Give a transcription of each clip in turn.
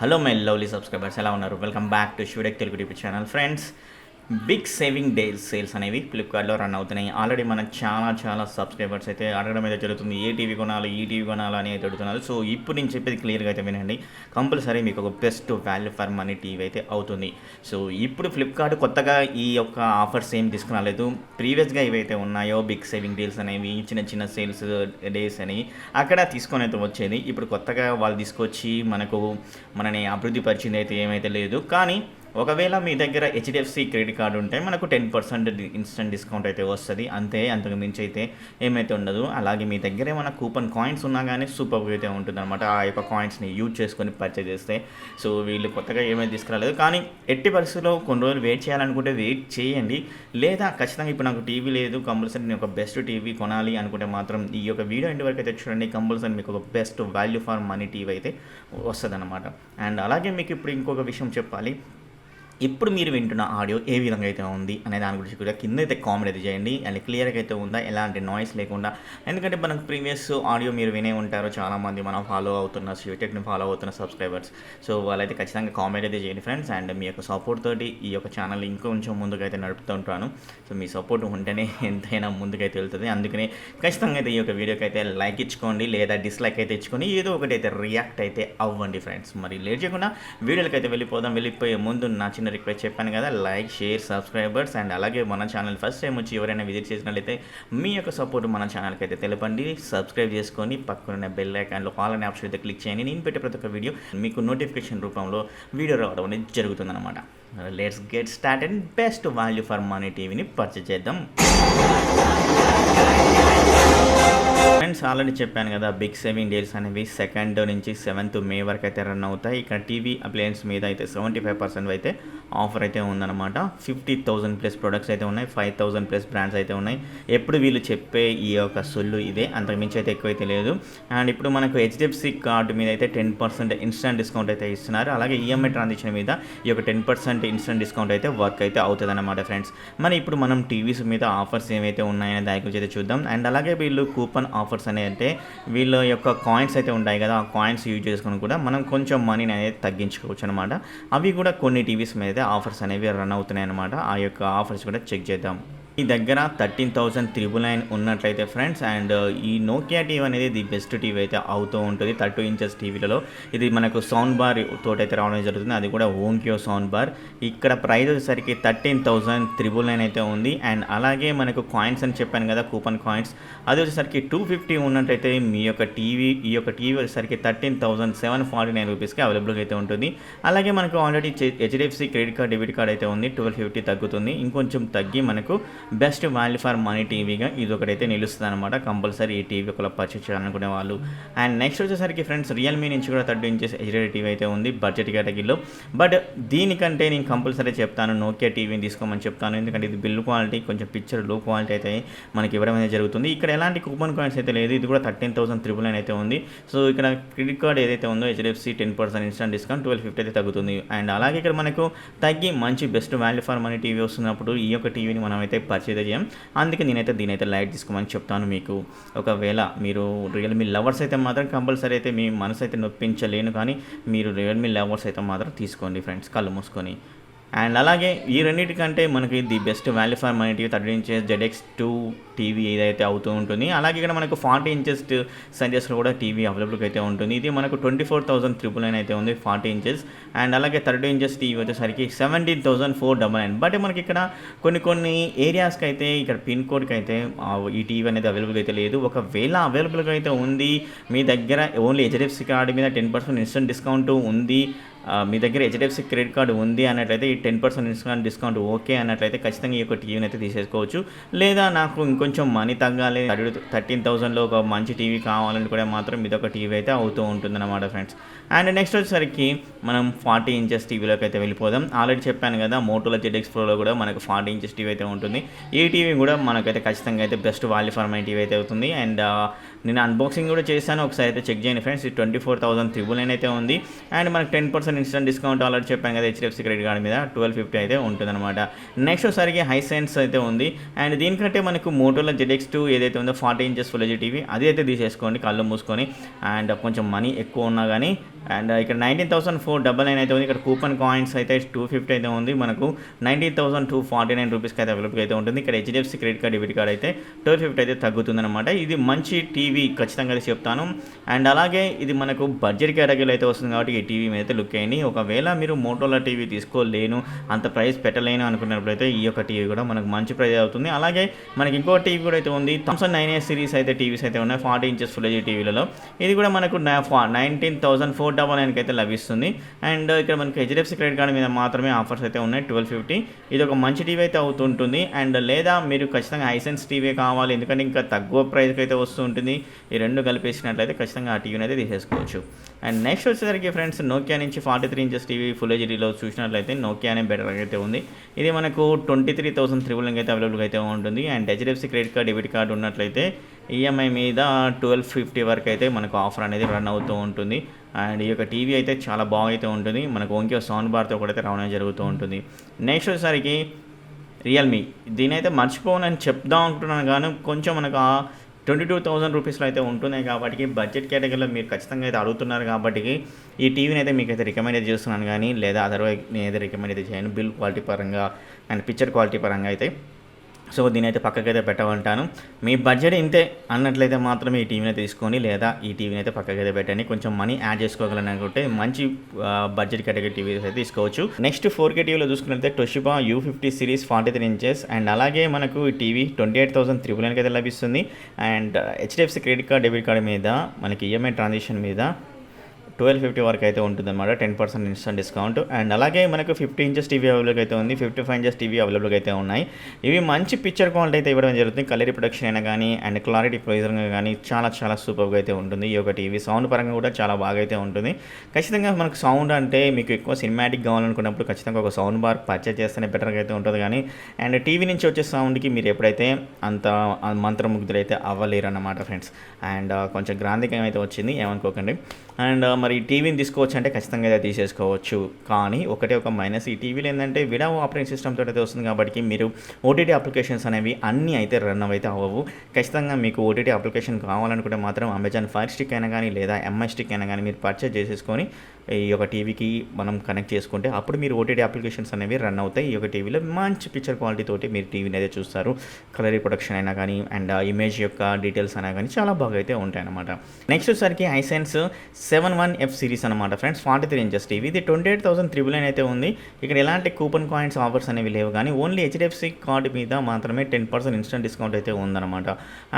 Hello my lovely subscribers, ఎలా ఉన్నారు? Welcome back to శివడెక్ Telugu YouTube channel. Friends, big saving days sales అనేవి ఫ్లిప్కార్ట్లో రన్ అవుతున్నాయి. ఆల్రెడీ మనకు చాలా సబ్స్క్రైబర్స్ అయితే అడగడం అయితే జరుగుతుంది, ఏ టీవీ కొనాలి, ఈ టీవీ కొనాలి అని అయితే అడుగుతున్నారు. సో ఇప్పుడు నేను చెప్పేది క్లియర్గా అయితే వినండి. కంపల్సరీ మీకు ఒక best value for money TV అయితే అవుతుంది. సో ఇప్పుడు ఫ్లిప్కార్ట్ కొత్తగా ఈ యొక్క ఆఫర్స్ ఏం తీసుకురాలేదు. ప్రీవియస్గా ఏవైతే ఉన్నాయో బిగ్ సేవింగ్ డీల్స్ అనేవి, చిన్న సేల్స్ డేస్ అని అక్కడ తీసుకొని అయితే వచ్చేది. ఇప్పుడు కొత్తగా వాళ్ళు తీసుకొచ్చి మనని అభివృద్ధి పరిచింది అయితే ఏమైతే లేదు. కానీ ఒకవేళ మీ దగ్గర హెచ్డిఎఫ్సి క్రెడిట్ కార్డు ఉంటే మనకు 10% ఇన్స్టెంట్ డిస్కౌంట్ అయితే వస్తుంది. అంతకు మించి అయితే ఏమైతే ఉండదు. అలాగే మీ దగ్గర ఏమైనా కూపన్ కాయిన్స్ ఉన్నా కానీ సూపర్గా అయితే ఉంటుందన్నమాట. ఆ యొక్క కాయిన్స్ని యూజ్ చేసుకొని పర్చేజ్ చేస్తే. సో వీళ్ళు కొత్తగా ఏమైతే తీసుకురాలేదు. కానీ ఎట్టి పరిస్థితుల్లో కొన్ని రోజులు వెయిట్ చేయాలనుకుంటే వెయిట్ చేయండి. లేదా ఖచ్చితంగా ఇప్పుడు నాకు టీవీ లేదు, కంపల్సరీ నేను ఒక బెస్ట్ టీవీ కొనాలి అనుకుంటే మాత్రం ఈ యొక్క వీడియో ఇంటి వరకు అయితే చూడండి. కంపల్సరీ మీకు ఒక best value for money TV అయితే వస్తుంది అనమాట. అండ్ అలాగే మీకు ఇప్పుడు ఇంకొక విషయం చెప్పాలి. ఇప్పుడు మీరు వింటున్న ఆడియో ఏ విధంగా అయితే ఉంది అనే దాని గురించి కూడా కింద అయితే కామెంట్ అయితే చేయండి. అండ్ క్లియర్గా అయితే ఉందా, ఎలాంటి నాయిస్ లేకుండా. ఎందుకంటే మనకు ప్రీవియస్ ఆడియో మీరు వినే ఉంటారు, చాలామంది మనం ఫాలో అవుతున్న శివటెక్ని ఫాలో అవుతున్న సబ్స్క్రైబర్స్. సో వాళ్ళైతే ఖచ్చితంగా కామెంట్ అయితే చేయండి ఫ్రెండ్స్. అండ్ మీ యొక్క సపోర్ట్ తోటి ఈ యొక్క ఛానల్ ఇంకొంచెం ముందుకైతే నడుపుతూ ఉంటాను. సో మీ సపోర్ట్ ఉంటేనే ఎంతైనా ముందుకైతే వెళ్తుంది. అందుకనే ఖచ్చితంగా అయితే ఈ యొక్క వీడియోకి అయితే లైక్ ఇచ్చుకోండి, లేదా డిస్లైక్ అయితే ఇచ్చుకొని ఏదో ఒకటి అయితే రియాక్ట్ అయితే అవ్వండి ఫ్రెండ్స్. మరి లేట్ చేయకుండా వీడియోలకి అయితే వెళ్ళిపోయే ముందు నా చిన్న రిక్వెస్ట్ చెప్పాను కదా, లైక్, షేర్, సబ్స్క్రైబర్స్. అండ్ అలాగే మన ఛానల్ ఫస్ట్ టైం వచ్చి ఎవరైనా విజిట్ చేసినట్లయితే మీ యొక్క సపోర్ట్ మన ఛానల్కి అయితే తెలపండి. సబ్స్క్రైబ్ చేసుకొని పక్కన బెల్ ఐకాన్లో ఆల్ అనే ఆప్షన్ అయితే క్లిక్ చేయండి. నేను పెట్టే ప్రతి ఒక్క వీడియో మీకు నోటిఫికేషన్ రూపంలో వీడియో రావడం అనేది జరుగుతుందన్నమాట. Let's get start and best value for money టీవీని పర్చేజ్ చేద్దాం. ఫ్రెండ్స్, ఆల్రెడీ చెప్పాను కదా, బిగ్ సేవింగ్ డేస్ అనేవి 2nd నుంచి 7th మే వరకు అయితే రన్ అవుతాయి. ఇక్కడ టీవీ అప్లయన్స్ మీద అయితే 75% అయితే ఆఫర్ అయితే ఉందన్నమాట. 50,000+ ప్రొడక్ట్స్ అయితే ఉన్నాయి, 5,000+ బ్రాండ్స్ అయితే ఉన్నాయి. ఎప్పుడు వీళ్ళు చెప్పే ఈ యొక్క సొల్లు ఇదే, అంతకుమించి అయితే ఎక్కువైతే లేదు. అండ్ ఇప్పుడు మనకు హెచ్డిఎఫ్సి కార్డు మీద అయితే 10% ఇన్స్టెంట్ డిస్కౌంట్ అయితే ఇస్తున్నారు. అలాగే ఈఎంఐ ట్రాన్సాక్షన్ మీద ఈ యొక్క 10% ఇన్స్టెంట్ డిస్కౌంట్ అయితే వర్క్ అయితే అవుతుంది అన్నమాట ఫ్రెండ్స్. మరి ఇప్పుడు మనం టీవీస్ మీద ఆఫర్స్ ఏవైతే ఉన్నాయనే దాని గురించి అయితే చూద్దాం. అండ్ అలాగే వీళ్ళు కూపన్ ఆఫర్స్ అనేది అంటే వీళ్ళ యొక్క కాయిన్స్ అయితే ఉంటాయి కదా, ఆ కాయిన్స్ యూజ్ చేసుకుని కూడా మనం కొంచెం మనీని అనేది తగ్గించుకోవచ్చు అనమాట. అవి కూడా కొన్ని టీవీస్ మీద ఆఫర్స్ అనేవి రన్ అవుతున్నాయి అనమాట. ఆ యొక్క ఆఫర్స్ కూడా చెక్ చేద్దాం. ఈ దగ్గర 13,999 ఉన్నట్లయితే ఫ్రెండ్స్. అండ్ ఈ నోకియా టీవీ అనేది ది బెస్ట్ టీవీ అయితే అవుతూ ఉంటుంది. 32 ఇంచెస్ టీవీలలో ఇది మనకు సౌండ్ బార్ తోటైతే రావడం జరుగుతుంది. అది కూడా ఓంకియో సౌండ్ బార్. ఇక్కడ ప్రైస్ వచ్చేసరికి 13,999 అయితే ఉంది. అండ్ అలాగే మనకు కాయిన్స్ అని చెప్పాను కదా, కూపన్ కాయిన్స్, అది వచ్చేసరికి 250 ఉన్నట్లయితే ఈ యొక్క టీవీ వచ్చేసరికి 13,749 రూపీస్కి అవైలబుల్గా అయితే ఉంటుంది. అలాగే మనకు already HDFC credit card, debit card అయితే ఉంది. 1250 తగ్గుతుంది. ఇంకొంచెం తగ్గి మనకు బెస్ట్ వాల్యూ ఫర్ మనీ టీవీగా ఇది ఒకటైతే నిలుస్తుంది అనమాట. కంపల్సరీ ఈ టీవీ ఒకలా పర్చేస్ చేయాలనుకునే వాళ్ళు. అండ్ నెక్స్ట్ వచ్చేసరికి ఫ్రెండ్స్, రియల్మీ నుంచి కూడా 30 ఇంచెస్ హెచ్డి టీవీ అయితే ఉంది బడ్జెట్ కేటగిరీలో. బట్ దీనికంటే నేను కంపల్సరీ చెప్తాను, నోకియా టీవీని తీసుకోమని చెప్తాను. ఎందుకంటే ఇది బిల్డ్ క్వాలిటీ, కొంచెం పిక్చర్ లో క్వాలిటీ అయితే మనకి ఇవ్వడం అనేది జరుగుతుంది. ఇక్కడ ఎలాంటి కూపన్ కాయిన్స్ అయితే లేదు. ఇది కూడా 13,999 అయితే ఉంది. సో ఇక్కడ క్రెడిట్ కార్డ్ ఏదైతే ఉందో హెచ్డిఎఫ్సి 10% ఇన్స్టెంట్ డిస్కౌంట్ 1250 అయితే తగ్గుతుంది. అండ్ అలాగే ఇక్కడ మనకు తగ్గి మంచి best value for money TV వస్తున్నప్పుడు ఈ యొక్క టీవీని మనం అయితే పర్చేజ్ చేయం. అందుకే దీనైతే లైట్ తీసుకోమని చెప్తాను మీకు. ఒకవేళ మీరు రియల్మీ లవర్స్ అయితే మాత్రం కంపల్సరీ అయితే మీ మనసు అయితే నొప్పించలేను, కానీ మీరు రియల్మీ లవర్స్ అయితే మాత్రం తీసుకోండి ఫ్రెండ్స్, కళ్ళు మూసుకొని. అండ్ అలాగే ఈ రెండింటికంటే మనకి the best value for money TV 30 inches ZX2 TV ఏదైతే అవుతూ ఉంటుంది. అలాగే ఇక్కడ మనకు 40 ఇంచెస్ సైజెస్లో కూడా టీవీ అవైలబుల్గా అయితే ఉంటుంది. ఇది మనకు 24,999 అయితే ఉంది 40 ఇంచెస్. అండ్ అలాగే 30 ఇంచెస్ టీవీ వచ్చేసరికి 17,499. బట్ మనకి ఇక్కడ కొన్ని ఏరియాస్కి అయితే, ఇక్కడ పిన్ కోడ్కి అయితే ఈ టీవీ అనేది అవైలబుల్గా అయితే లేదు. ఒకవేళ అవైలబుల్గా అయితే ఉంది, మీ దగ్గర ఓన్లీ హెచ్డిఎఫ్సి కార్డు మీద 10% ఇన్స్టెంట్ డిస్కౌంట్ ఉంది, మీ దగ్గర హెచ్డిఎఫ్సి క్రెడిట్ కార్డు ఉంది అన్నట్లయితే ఈ 10% డిస్కౌంట్ ఓకే అన్నట్లయితే ఖచ్చితంగా ఈ యొక్క టీవీని అయితే తీసేసుకోవచ్చు. లేదా నాకు ఇంకొంచెం మనీ తగ్గాలి, 13,000లో ఒక మంచి టీవీ కావాలని కూడా మాత్రం ఇదొక టీవీ అయితే అవుతూ ఉంటుందన్నమాట ఫ్రెండ్స్. అండ్ నెక్స్ట్ వచ్చేసరికి మనం 40 ఇంచెస్ టీవీలోకి అయితే వెళ్ళిపోదాం. ఆల్రెడీ చెప్పాను కదా, మోటోలో ZX Proలో కూడా మనకు 40 ఇంచెస్ టీవీ అయితే ఉంటుంది. ఈ టీవీ కూడా మనకైతే ఖచ్చితంగా అయితే best value for money TV అయితే అవుతుంది. అండ్ నేను అన్బాక్సింగ్ కూడా చేశాను, ఒకసారి అయితే చెక్ చేయండి ఫ్రెండ్స్. ఇది 24,999 అయితే ఉంది. అండ్ మనకు 10% 10% ఇన్స్టెంట్ డిస్కౌంట్ ఆల్రెడీ చెప్పాను కదా హెచ్డిఎఫ్సి క్రెడిట్ కార్డ్ మీద 1250 అయితే ఉంటుందన్నమాట. నెక్స్ట్ వచ్చేసరికి హైసెన్స్ అయితే ఉంది. అండ్ దీనికంటే మనకు మోటోలో ZX2 ఏదైతే ఉందో 40 ఇంచెస్ ఫుల్ హెచ్డీ టీవీ అది అయితే తీసేసుకోండి కళ్ళు మూసుకొని. అండ్ కొంచెం మనీ ఎక్కువ ఉన్నా కానీ. అండ్ ఇక్కడ 19,499 అయితే ఉంది. ఇక్కడ కూపన్ కాయిన్స్ అయితే 250 అయితే ఉంది. మనకు 19,249 రూపీస్కి అయితే అవైలబుల్ అయితే ఉంటుంది. ఇక్కడ HDFC credit card debit card అయితే 1250 అయితే తగ్గుతుందన్నమాట. ఇది మంచి టీవీ ఖచ్చితంగా అయితే చెప్తాను. అండ్ అలాగే ఇది మనకు బడ్జెట్ కేటగిరీలో అయితే వస్తుంది కాబట్టి ఈ టీవీ మీద అయితే లుక్ అయ్యండి. ఒకవేళ మీరు మోటోలా టీవీ తీసుకోలేను, అంత ప్రైస్ పెట్టలేను అనుకున్నప్పుడైతే ఈ యొక్క టీవీ కూడా మనకు మంచి ప్రైస్ అవుతుంది. అలాగే మనకి ఇంకో టీవీ కూడా అయితే ఉంది. థామ్సన్ 9A సిరీస్ అయితే టీవీస్ అయితే ఉన్నాయి 40 ఇంచెస్ ఫుల్ హెచ్డీ టీవీలలో. ఇది కూడా మనకు 19,499 అయితే లభిస్తుంది. అండ్ ఇక్కడ మనకి హెచ్డిఎఫ్సి క్రెడిట్ కార్డ్ మీద మాత్రమే ఆఫర్స్ అయితే ఉన్నాయి 1250. ఇది ఒక మంచి టీవీ అయితే అవుతుంటుంది. అండ్ లేదా మీరు ఖచ్చితంగా హైసెన్స్ టీవీ కావాలి, ఎందుకంటే ఇంకా తక్కువ ప్రైస్కి అయితే వస్తూ ఉంటుంది. ఈ రెండు కలిపేసినట్లయితే ఖచ్చితంగా ఆ టీవీని అయితే తీసేసుకోవచ్చు. అండ్ నెక్స్ట్ వచ్చేసరికి ఫ్రెండ్స్ నోకియా నుంచి 43 ఇంచెస్ టీవీ ఫుల్ హెచ్డీలో చూసినట్లయితే నోకియానే బెటర్ అయితే ఉంది. ఇది మనకు 23,399 అయితే అవైలబుల్గా అయితే ఉంటుంది. And HDFC credit card debit card ఉన్నట్లయితే ఈఎంఐ మీద 1250 వరకు అయితే మనకు ఆఫర్ అనేది రన్ అవుతూ ఉంటుంది. అండ్ ఈ యొక్క టీవీ అయితే చాలా బాగా అయితే ఉంటుంది. మనకు ఓంకే సౌండ్ బార్తో కూడా అయితే రావడం జరుగుతూ ఉంటుంది. నెక్స్ట్ వచ్చేసరికి రియల్మీ, దీని అయితే మర్చిపోనని చెప్దాం అనుకుంటున్నాను కానీ కొంచెం మనకు 22,000 రూపీస్లో అయితే ఉంటున్నాయి కాబట్టి బడ్జెట్ కేటగిరీలో మీరు ఖచ్చితంగా అయితే అడుగుతున్నారు కాబట్టి ఈ టీవీని అయితే మీకు అయితే రికమెండ్ అయితే చేస్తున్నాను కానీ లేదా అదర్వైజ్ నేను అయితే రికమెండ్ అయితే చేయను బిల్ క్వాలిటీ పరంగా అండ్ పిక్చర్ క్వాలిటీ పరంగా అయితే. సో దీని అయితే పక్కకైతే పెట్టమంటాను. మీ బడ్జెట్ ఇంతే అన్నట్లయితే మాత్రమే ఈ టీవీని తీసుకొని లేదా ఈ టీవీని అయితే పక్కకైతే పెట్టండి. కొంచెం మనీ యాడ్ చేసుకోగలను అనుకుంటే మంచి బడ్జెట్ కేటగిరీ టీవీస్ అయితే తీసుకోవచ్చు. నెక్స్ట్ 4K టీవీలో చూసుకున్నట్లయితే టొషిబా U50 సిరీస్ 43 ఇంచెస్. అండ్ అలాగే మనకు ఈ టీవీ 28,399 అయితే లభిస్తుంది. And HDFC credit card debit card మీద మనకి ఈఎంఐ ట్రాన్సాక్షన్ మీద 1250 వరకు అయితే ఉంటుందన్నమాట 10% ఇన్స్టెంట్ డిస్కౌంట్. అండ్ అలాగే మనకు 50 ఇంచెస్ టీవీ అవైలబుల్గా అయితే ఉంది, 55 ఇంచెస్ టీవీ అవైలబుల్గా అయితే ఉన్నాయి. ఇవి మంచి పిక్చర్ క్వాలిటీ అయితే ఇవ్వడం జరుగుతుంది. కలర్ రిప్రొడక్షన్ అయినా కానీ అండ్ క్లారిటీ ప్రైజర్గా కానీ చాలా చాలా సూపర్గా అయితే ఉంటుంది. ఈ యొక్క టీవీ సౌండ్ పరంగా కూడా చాలా బాగా అయితే ఉంటుంది. ఖచ్చితంగా మనకు సౌండ్ అంటే మీకు ఎక్కువ సినిమాటిక్ కావాలనుకున్నప్పుడు ఖచ్చితంగా ఒక సౌండ్ బార్ పర్చేజ్ చేస్తేనే బెటర్గా అయితే ఉంటుంది. కానీ అండ్ టీవీ నుంచి వచ్చే సౌండ్కి మీరు ఎప్పుడైతే అంత మంత్రముగ్ధులైతే అవ్వలేరు అన్నమాట ఫ్రెండ్స్. అండ్ కొంచెం గ్రాంధికంగా అయితే వచ్చింది, ఏమనుకోకండి. అండ్ మరి టీవీని తీసుకోవచ్చు అంటే ఖచ్చితంగా అయితే తీసేసుకోవచ్చు. కానీ ఒకటే ఒక మైనస్, ఈ టీవీలో ఏంటంటే విడా ఆపరేటింగ్ సిస్టమ్ తోటి అయితే వస్తుంది కాబట్టి మీరు ఓటీటీ అప్లికేషన్స్ అనేవి అన్నీ అయితే రన్ అయితే అవ్వవు. ఖచ్చితంగా మీకు ఓటీటీ అప్లికేషన్ కావాలనుకుంటే మాత్రం అమెజాన్ ఫైర్ స్టిక్ అయినా కానీ లేదా ఎంఐ స్టిక్ అయినా కానీ మీరు పర్చేజ్ చేసేసుకొని ఈ యొక్క టీవీకి మనం కనెక్ట్ చేసుకుంటే అప్పుడు మీరు ఓటీటీ అప్లికేషన్స్ అనేవి రన్ అవుతాయి. ఈ యొక్క టీవీలో మంచి పిక్చర్ క్వాలిటీ తోటి మీరు టీవీని అయితే చూస్తారు. కలర్ ప్రొడక్షన్ అయినా కానీ అండ్ ఇమేజ్ యొక్క డీటెయిల్స్ అయినా కానీ చాలా బాగా అయితే ఉంటాయి అన్నమాట. నెక్స్ట్ వచ్చేసరికి హైసెన్స్ 71F సిరీస్ అనమాట ఫ్రెండ్స్, 43 ఇంచెస్ టీవీ. ఇది 28,399 అయితే ఉంది. ఇక్కడ ఎలాంటి కూపన్ కాయిన్స్ ఆఫర్స్ అనేవి లేవు కానీ ఓన్లీ హెచ్డిఎఫ్సి కార్డు మీద మాత్రమే 10% ఇన్స్టెంట్ డిస్కౌంట్ అయితే ఉందన్నమాట.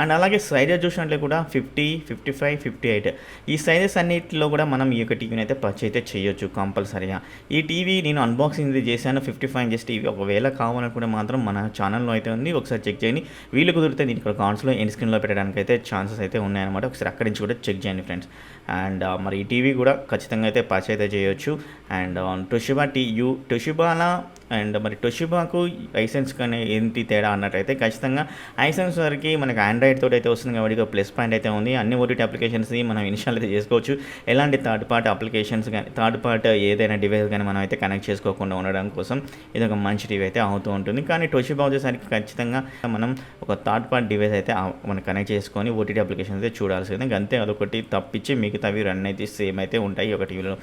అండ్ అలాగే సైజెస్ చూసినట్లే కూడా 50, 55, 58 ఈ సైజెస్ అన్నిటిలో కూడా మనం ఈ యొక్క టీవీని అయితే అయితే చేయొచ్చు కంపల్సరీగా. ఈ టీవీ నేను అన్బాక్సింగ్ చేశాను 55 ఇంచెస్ టీవీ. ఒకవేళ కావాలనుకుంటే మాత్రం మన ఛానల్లో అయితే ఉంది, ఒకసారి చెక్ చేయండి. వీళ్ళు కుదిరితే దీని ఇక్కడ కాన్స్లో ఎండ్ స్క్రీన్లో పెట్టడానికి అయితే ఛాన్సెస్ అయితే ఉన్నాయన్నమాట. ఒకసారి అక్కడి నుంచి కూడా చెక్ చేయండి ఫ్రెండ్స్. అండ్ మరి ఈ టీవీ కూడా ఖచ్చితంగా అయితే పర్చేజ్ అయితే చేయొచ్చు. అండ్ టొషిబాలా అండ్ మరి టొషిబాకు ఐసెన్స్ కానీ ఏంటి తేడా అన్నట్టయితే ఖచ్చితంగా ఐసెన్స్ వరకు మనకి ఆండ్రాయిడ్ తోటి అయితే వస్తుంది కాబట్టి ప్లస్ పాయింట్ అయితే ఉంది. అన్ని ఓటీటీ అప్లికేషన్స్ని మనం ఇన్స్టాల్ అయితే చేసుకోవచ్చు. ఎలాంటి థర్డ్ పార్టీ అప్లికేషన్స్ కానీ థర్డ్ పార్టీ ఏదైనా డివైస్ కానీ మనం అయితే కనెక్ట్ చేసుకోకుండా ఉండడం కోసం ఇది ఒక మంచి టీవీ అయితే అవుతూ ఉంటుంది. కానీ టొషిబా వచ్చేసరికి ఖచ్చితంగా మనం ఒక థర్డ్ పార్టీ డివైస్ అయితే మనం కనెక్ట్ చేసుకొని ఓటీటీ అప్లికేషన్ అయితే చూడాల్సింది. అంతే, అదొకటి తప్పించి మిగతావి రన్ అయితే సేమ్ అయితే ఉంటాయి ఒక టీవీలో.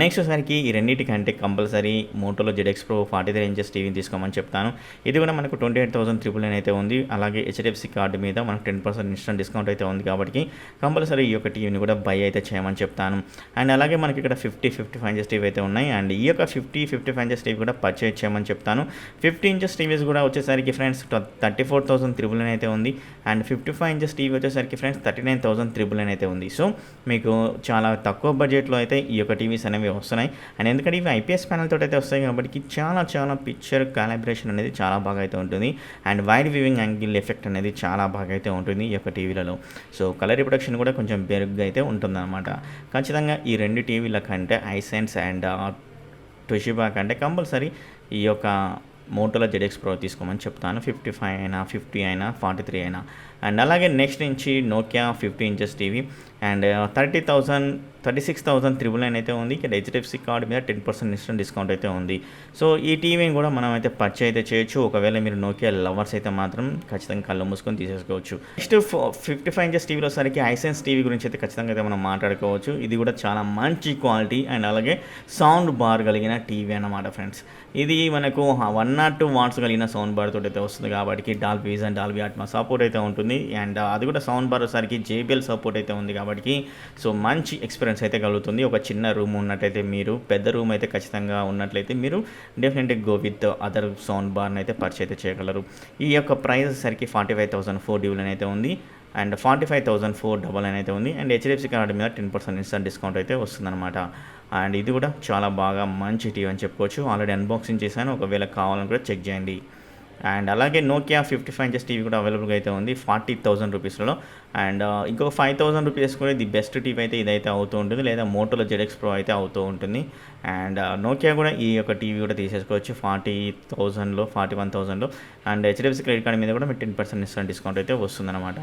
నెక్స్ట్ వచ్చేసరికి ఈ రెండింటికంటే కంపల్సరీ మోటోలో ZX Pro 43 ఇంచెస్ టీవీని తీసుకోమని చెప్తాను. ఇది కూడా మనకు 28,399 అయితే ఉంది. అలాగే హెచ్డిఎఫ్సి కార్డు మీద మనకు 10% ఇన్స్టెంట్ డిస్కౌంట్ అయితే ఉంది కాబట్టి కంపల్సరీ ఈ యొక్క టీవీని కూడా బై అయితే చేయమని చెప్తాను. అండ్ అలాగే మనకి ఇక్కడ 50, 55 ఇంచెస్ టీవీ అయితే ఉన్నాయి. అండ్ ఈ యొక్క 50, 55 ఇంచెస్ టీవీ కూడా పర్చేజ్ చేయమని చెప్తాను. 50 ఇంచెస్ టీవీస్ కూడా వచ్చేసరికి ఫ్రెండ్స్ 34,399 అయితే ఉంది. అండ్ 55 ఇంచెస్ టీవీ వచ్చేసరికి ఫ్రెండ్స్ 39,399 అయితే ఉంది. సో మీకు చాలా తక్కువ బడ్జెట్లో అయితే ఈ యొక్క టీవీస్ అనేవి వస్తున్నాయి. అండ్ ఎందుకంటే ఇవి ఐపీఎస్ ప్యానల్ తోటి అయితే వస్తాయి కాబట్టి చాలా పిక్చర్ కాలిబ్రేషన్ అనేది చాలా బాగా అయితే ఉంటుంది. And wide viewing angle effect అనేది చాలా బాగా అయితే ఉంటుంది ఈ యొక్క టీవీలలో. సో కలర్ రిప్రొడక్షన్ కూడా కొంచెం బెరుగ్గా అయితే ఉంటుందన్నమాట. ఖచ్చితంగా ఈ రెండు టీవీల కంటే హైసెన్స్ అండ్ టొషిబా కంటే కంపల్సరీ ఈ యొక్క మోటోలో ZX Pro తీసుకోమని చెప్తాను. 55 అయినా 50 అయినా 43 అయినా. అండ్ అలాగే నెక్స్ట్ నుంచి నోకియా 50 ఇంచెస్ టీవీ అండ్ 36,999 అయితే ఉంది. ఇక్కడ హెచ్డిఎఫ్సి కార్డు మీద 10% ఇన్స్టెంట్ డిస్కౌంట్ అయితే ఉంది. సో ఈ టీవీని కూడా మనం అయితే పర్చేజ్ అయితే చేయొచ్చు. ఒకవేళ మీరు నోకియా లవర్స్ అయితే మాత్రం ఖచ్చితంగా కళ్ళు మూసుకొని తీసేసుకోవచ్చు. నెక్స్ట్ 55 ఇంచెస్ టీవీలో సరికి హైసెన్స్ టీవీ గురించి అయితే ఖచ్చితంగా అయితే మనం మాట్లాడుకోవచ్చు. ఇది కూడా చాలా మంచి క్వాలిటీ అండ్ అలాగే సౌండ్ బార్ కలిగిన టీవీ అన్నమాట ఫ్రెండ్స్. ఇది మనకు 102 వాట్స్ కలిగిన సౌండ్ బార్ తోటి అయితే వస్తుంది కాబట్టి Dolby vision, Dolby Atmos support అయితే ఉంటుంది. అండ్ అది కూడా సౌండ్ బార్ సరికి JBL సపోర్ట్ అయితే ఉంది కాబట్టి సో మంచి ఎక్స్పీరియన్స్ అయితే కలుగుతుంది. ఒక చిన్న రూమ్ ఉన్నట్టయితే, మీరు పెద్ద రూమ్ అయితే ఖచ్చితంగా ఉన్నట్లయితే మీరు డెఫినెట్గా గో విత్ అదర్ సౌండ్ బార్ని అయితే పర్చేజ్ అయితే చేయగలరు. ఈ యొక్క ప్రైస్ సరికి 45,499 అయితే ఉంది అండ్ 45,499 అయితే ఉంది. అండ్ హెచ్డిఎఫ్సి కార్డు మీద 10% ఇన్స్టెంట్ డిస్కౌంట్ అయితే వస్తుందన్నమాట. అండ్ ఇది కూడా చాలా బాగా మంచి టీవీ అని చెప్పుకోవచ్చు. ఆల్రెడీ అన్బాక్సింగ్ చేశాను, ఒకవేళ కావాలని కూడా చెక్ చేయండి. అండ్ అలాగే నోకియా 55 ఇంచెస్ టీవీ కూడా అవైలబుల్గా అయితే ఉంది 40,000 రూపీస్లో. అండ్ ఇంకొక 5,000 రూపీస్ కూడా ది బెస్ట్ టీవీ అయితే ఇదైతే అవుతూ ఉంటుంది, లేదా మోటోలో ZX Pro అయితే అవుతూ ఉంటుంది. అండ్ నోకియా కూడా ఈ యొక్క టీవీ కూడా తీసేసుకోవచ్చు 40,000లో, 41,000లో. అండ్ హెచ్డిఎఫ్సి క్రెడిట్ కార్డ్ మీద కూడా మీకు 10% ఇన్స్టెంట్ డిస్కౌంట్ అయితే వస్తుందన్నమాట.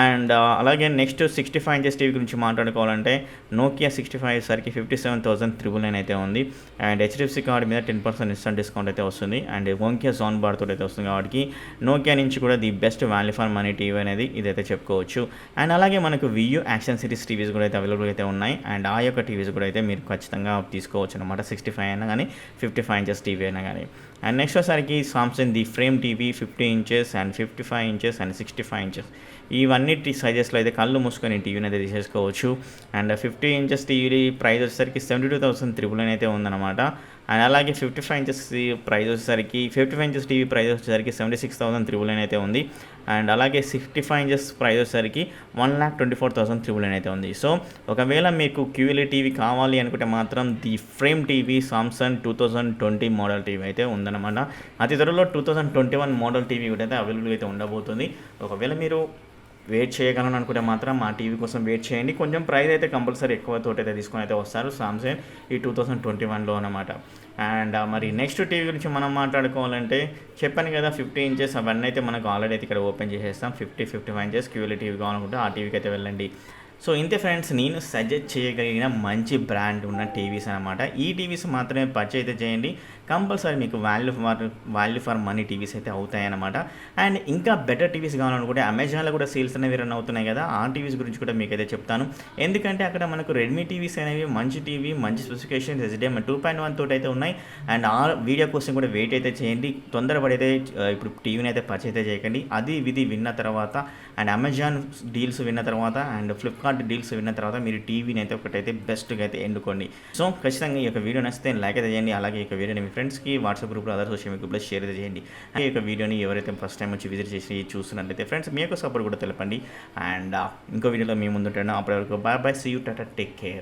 అండ్ అలాగే నెక్స్ట్ 65 ఇంచెస్ టీవీ గురించి మాట్లాడుకోవాలంటే నోకియా 65 సరికి 57,999 అయితే ఉంది. అండ్ హెచ్డిఎఫ్సి కార్డు మీద 10% ఇన్స్టెంట్ డిస్కౌంట్ అయితే వస్తుంది. అండ్ ఓంకియా సౌండ్ బార్ తోటి అయితే వస్తుంది కాబట్టి నోకియా నుంచి కూడా the best value for money TV అనేది ఇదైతే చెప్పుకోవచ్చు. అండ్ అలాగే మనకు వియూ యాక్షన్ సిరీస్ టీవీస్ కూడా అయితే అవైలబుల్ అయితే ఉన్నాయి. అండ్ ఆ యొక్క టీవీస్ కూడా అయితే మీరు ఖచ్చితంగా తీసుకోవచ్చు అనమాట. 65 అయినా కానీ 55 ఇంచెస్ టీవీ అయినా కానీ. అండ్ నెక్స్ట్ వచ్చేసరికి Samsung the frame TV 50 inches and 55 inches and 65 inches ఇవన్నీ సైజెస్లో అయితే కళ్ళు మూసుకొని టీవీని అయితే తీసేసుకోవచ్చు. అండ్ 50 ఇంచెస్ టీవీ ప్రైస్ వచ్చేసరికి 72,399 అయితే ఉందన్నమాట. అండ్ అలాగే 55 ఇంచెస్ ప్రైస్ వచ్చేసరికి 55 ఇంచెస్ టీవీ ప్రైస్ వచ్చేసరికి 76,399 అయితే ఉంది. అండ్ అలాగే 65 ఇంచెస్ ప్రైస్ వచ్చేసరికి 1,24,399 అయితే ఉంది. సో ఒకవేళ మీకు QLED టీవీ కావాలి అనుకుంటే మాత్రం the frame TV Samsung 2020 model TV అయితే ఉందన్నమాట. అతి త్వరలో 2021 మోడల్ టీవీ కూడా అయితే అవైలబుల్ అయితే ఉండబోతుంది. ఒకవేళ మీరు వెయిట్ చేయగలను అనుకుంటే మాత్రం ఆ టీవీ కోసం వెయిట్ చేయండి. కొంచెం ప్రైస్ అయితే కంపల్సరీ ఎక్కువ తోటి అయితే తీసుకొని అయితే వస్తారు సామ్సంగ్ ఈ 2021లో అనమాట. అండ్ మరి నెక్స్ట్ టీవీ గురించి మనం మాట్లాడుకోవాలంటే చెప్పాను కదా 50 ఇంచెస్ అవన్నీ అయితే మనకు ఆల్రెడీ అయితే ఇక్కడ ఓపెన్ చేసేస్తాం. 55 ఇంచెస్ QLED టీవీ కావాలనుకుంటే ఆ టీవీకి అయితే వెళ్ళండి. సో ఇంతే ఫ్రెండ్స్, నేను సజెస్ట్ చేయగలిగిన మంచి బ్రాండ్ ఉన్న టీవీస్ అనమాట. ఈ టీవీస్ మాత్రమే పర్చేజ్ అయితే చేయండి, కంపల్సరీ మీకు వాల్యూ ఫర్ మనీ టీవీస్ అయితే అవుతాయన్నమాట. అండ్ ఇంకా బెటర్ టీవీస్ కావాలనుకుంటే అమెజాన్లో కూడా సేల్స్ అనేవి రన్ అవుతున్నాయి కదా, ఆ టీవీస్ గురించి కూడా మీకు అయితే చెప్తాను. ఎందుకంటే అక్కడ మనకు రెడ్మీ టీవీస్ అనేవి మంచి టీవీ, మంచి స్పెసిఫికేషన్స్, HDMI 2.1 తోటి అయితే ఉన్నాయి. అండ్ ఆ వీడియో కోసం కూడా వెయిట్ అయితే చేయండి, తొందరపడైతే ఇప్పుడు టీవీని అయితే పర్చేజ్ అయితే చేయకండి. అది విధి విన్న తర్వాత అండ్ అమెజాన్ డీల్స్ విన్న తర్వాత అండ్ ఫ్లిప్కార్ట్ డీల్స్ విన్న తర్వాత మీరు టీవీని అయితే ఒకటైతే బెస్ట్గా అయితే ఎన్నుకోండి. సో ఖచ్చితంగా ఈ యొక్క వీడియో నచ్చితే లైక్ అయితే చేయండి. అలాగే ఈ యొక్క వీడియోని మీ ఫ్రెండ్స్కి వాట్సాప్ గ్రూప్లో, అదర్ సోషల్ మీడియా గ్రూప్లో షేర్ అయితే చేయండి. ఈ యొక్క వీడియోని ఎవరైతే ఫస్ట్ టైం వచ్చి విజిట్ చేసి చూస్తున్నట్లయితే ఫ్రెండ్స్ మీ యొక్క సపోర్ట్ కూడా తెలపండి. అండ్ ఇంకో వీడియోలో మీ ముందు ఉంటాను. అప్పటి వరకు bye bye, see you, tata, take care.